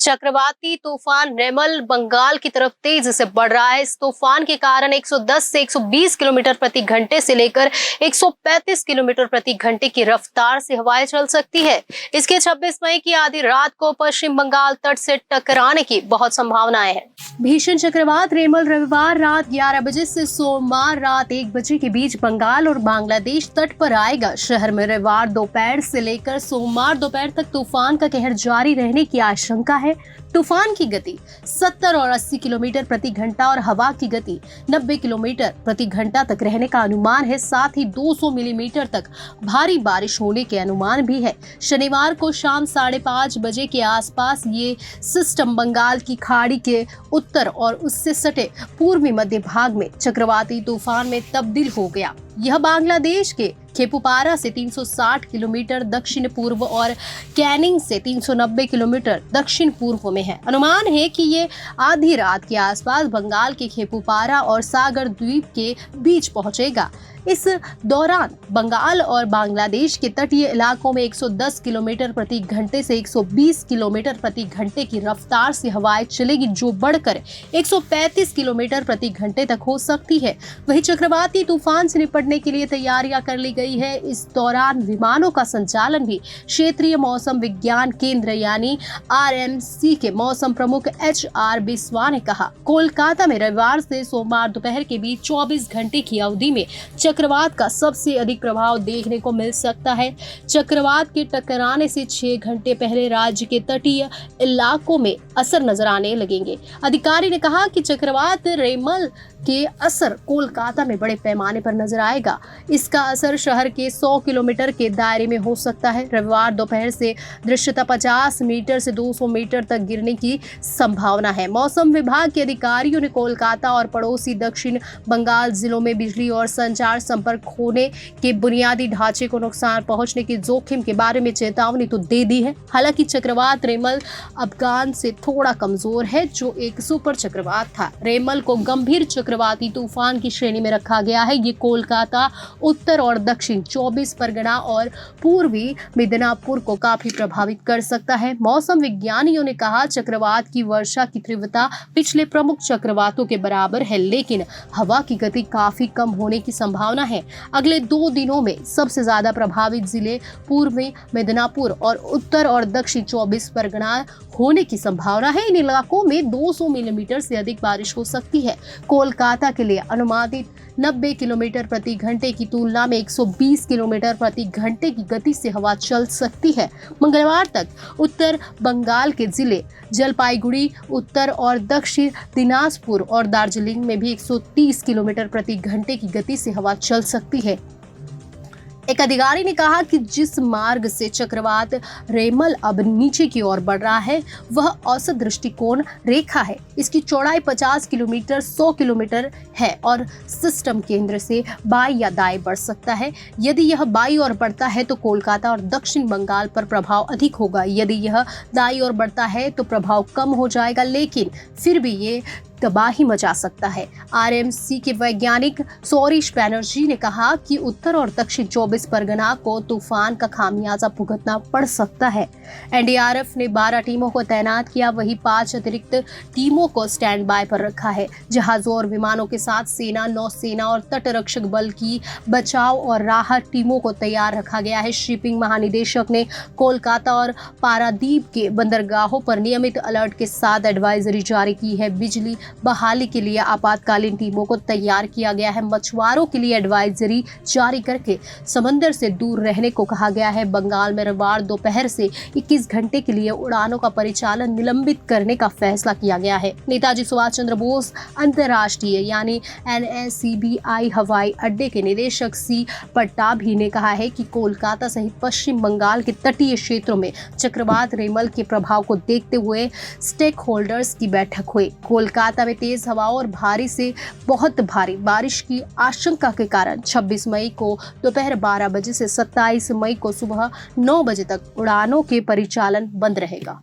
चक्रवाती तूफान रेमल बंगाल की तरफ तेजी से बढ़ रहा है। इस तूफान के कारण 110 से 120 किलोमीटर प्रति घंटे से लेकर 135 किलोमीटर प्रति घंटे की रफ्तार से हवाएं चल सकती है। इसके 26 मई की आधी रात को पश्चिम बंगाल तट से टकराने की बहुत संभावनाएं हैं। भीषण चक्रवात रेमल रविवार रात 11 बजे से सोमवार रात 1 बजे के बीच बंगाल और बांग्लादेश तट पर आएगा। शहर में रविवार दोपहर से लेकर सोमवार दोपहर तक तूफान का कहर जारी रहने की आशंका है। तूफान की गति 70 और 80 किलोमीटर प्रति घंटा और हवा की गति 90 किलोमीटर प्रति घंटा तक रहने का अनुमान है। साथ ही 200 मिलीमीटर तक भारी बारिश होने के अनुमान भी है। शनिवार को शाम 5:30 बजे के आसपास ये सिस्टम बंगाल की खाड़ी के उत्तर और उससे सटे पूर्वी मध्य भाग में चक्रवाती तूफान में तब्दील हो गया। यह बांग्लादेश के खेपुपारा से 360 किलोमीटर दक्षिण पूर्व और कैनिंग से 390 किलोमीटर दक्षिण पूर्व में है। अनुमान है कि ये आधी रात के आसपास बंगाल के खेपुपारा और सागर द्वीप के बीच पहुंचेगा। इस दौरान बंगाल और बांग्लादेश के तटीय इलाकों में 110 किलोमीटर प्रति घंटे से 120 किलोमीटर प्रति घंटे की रफ्तार से हवाएं चलेगी, जो बढ़कर 135 किलोमीटर प्रति घंटे तक हो सकती है। वहीं चक्रवाती तूफान से निपटने के लिए तैयारियां कर ली गई है। इस दौरान विमानों का संचालन भी क्षेत्रीय मौसम विज्ञान केंद्र यानी RMC के मौसम प्रमुख HR बिस्वा ने कहा। कोलकाता में रविवार से सोमवार दोपहर के बीच 24 घंटे की अवधि में चक्रवात का सबसे अधिक प्रभाव देखने को मिल सकता है। चक्रवात के टकराने से 6 घंटे पहले राज्य के तटीय इलाकों में असर नजर आने लगेंगे। अधिकारी ने कहा कि चक्रवात रेमल के असर कोलकाता में बड़े पैमाने पर नजर आएगा। इसका असर शहर के 100 किलोमीटर के दायरे में हो सकता है। रविवार दोपहर से दृश्यता 50 मीटर से 200 मीटर तक गिरने की संभावना है। मौसम विभाग के अधिकारियों ने कोलकाता और पड़ोसी दक्षिण बंगाल जिलों में बिजली और संचार संपर्क होने के बुनियादी ढांचे को नुकसान पहुंचने के जोखिम के बारे में चेतावनी तो दे दी है। हालांकि चक्रवात रेमल अफगान से थोड़ा कमजोर है, जो एक सुपर चक्रवात था। रेमल को गंभीर चक्रवाती तूफान की श्रेणी में रखा गया है। ये कोलकाता, उत्तर और दक्षिण 24 परगना और पूर्वी मिदनापुर को काफी प्रभावित कर सकता है। मौसम विज्ञानियों ने कहा चक्रवात की वर्षा की तीव्रता पिछले प्रमुख चक्रवातों के बराबर है, लेकिन हवा की गति काफी कम होने की संभावना है। अगले 2 दिनों में सबसे ज्यादा प्रभावित जिले पूर्वी मिदनापुर और उत्तर और दक्षिण 24 परगना होने की संभावना है। इन इलाकों में 200 मिलीमीटर से अधिक बारिश हो सकती है। कोलकाता के लिए अनुमानित 90 किलोमीटर प्रति घंटे की तुलना में 120 किलोमीटर प्रति घंटे की गति से हवा चल सकती है। मंगलवार तक उत्तर बंगाल के जिले जलपाईगुड़ी, उत्तर और दक्षिण दिनाजपुर और दार्जिलिंग में भी 130 किलोमीटर प्रति घंटे की गति से हवा चल सकती है। एक अधिकारी ने कहा कि जिस मार्ग से चक्रवात रेमल अब नीचे की ओर बढ़ रहा है वह औसत दृष्टिकोण रेखा है। इसकी चौड़ाई 50 किलोमीटर 100 किलोमीटर है और सिस्टम केंद्र से बाईं या दाएं बढ़ सकता है। यदि यह बाईं ओर बढ़ता है तो कोलकाता और दक्षिण बंगाल पर प्रभाव अधिक होगा। यदि यह दाईं ओर बढ़ता है तो प्रभाव कम हो जाएगा, लेकिन फिर भी ये तबाही मचा सकता है। RMC के वैज्ञानिक सौरीश बैनर्जी ने कहा कि उत्तर और दक्षिण 24 परगना को तूफान का खामियाजा भुगतना पड़ सकता है। NDRF ने 12 टीमों को तैनात किया, वही 5 अतिरिक्त टीमों को स्टैंड बाय पर रखा है। जहाजों और विमानों के साथ सेना, नौसेना और तटरक्षक बल की बचाव और राहत टीमों को तैयार रखा गया है। शिपिंग महानिदेशक ने कोलकाता और पारादीप के बंदरगाहों पर नियमित अलर्ट के साथ एडवाइजरी जारी की है। बिजली बहाली के लिए आपातकालीन टीमों को तैयार किया गया है। मछुआरों के लिए एडवाइजरी जारी करके समंदर से दूर रहने को कहा गया है। बंगाल में रविवार दोपहर से 21 घंटे के लिए उड़ानों का परिचालन निलंबित करने का फैसला किया गया है। नेताजी सुभाष चंद्र बोस अंतर्राष्ट्रीय यानी NACBI हवाई अड्डे के निदेशक C पट्टाभी ने कहा है कि कोलकाता सहित पश्चिम बंगाल के तटीय क्षेत्रों में चक्रवात रेमल के प्रभाव को देखते हुए स्टेक होल्डर्स की बैठक हुई। कोलकाता में तेज हवाओं और भारी से बहुत भारी बारिश की आशंका के कारण 26 मई को दोपहर 12 बजे से 27 मई को सुबह 9 बजे तक उड़ानों के परिचालन बंद रहेगा।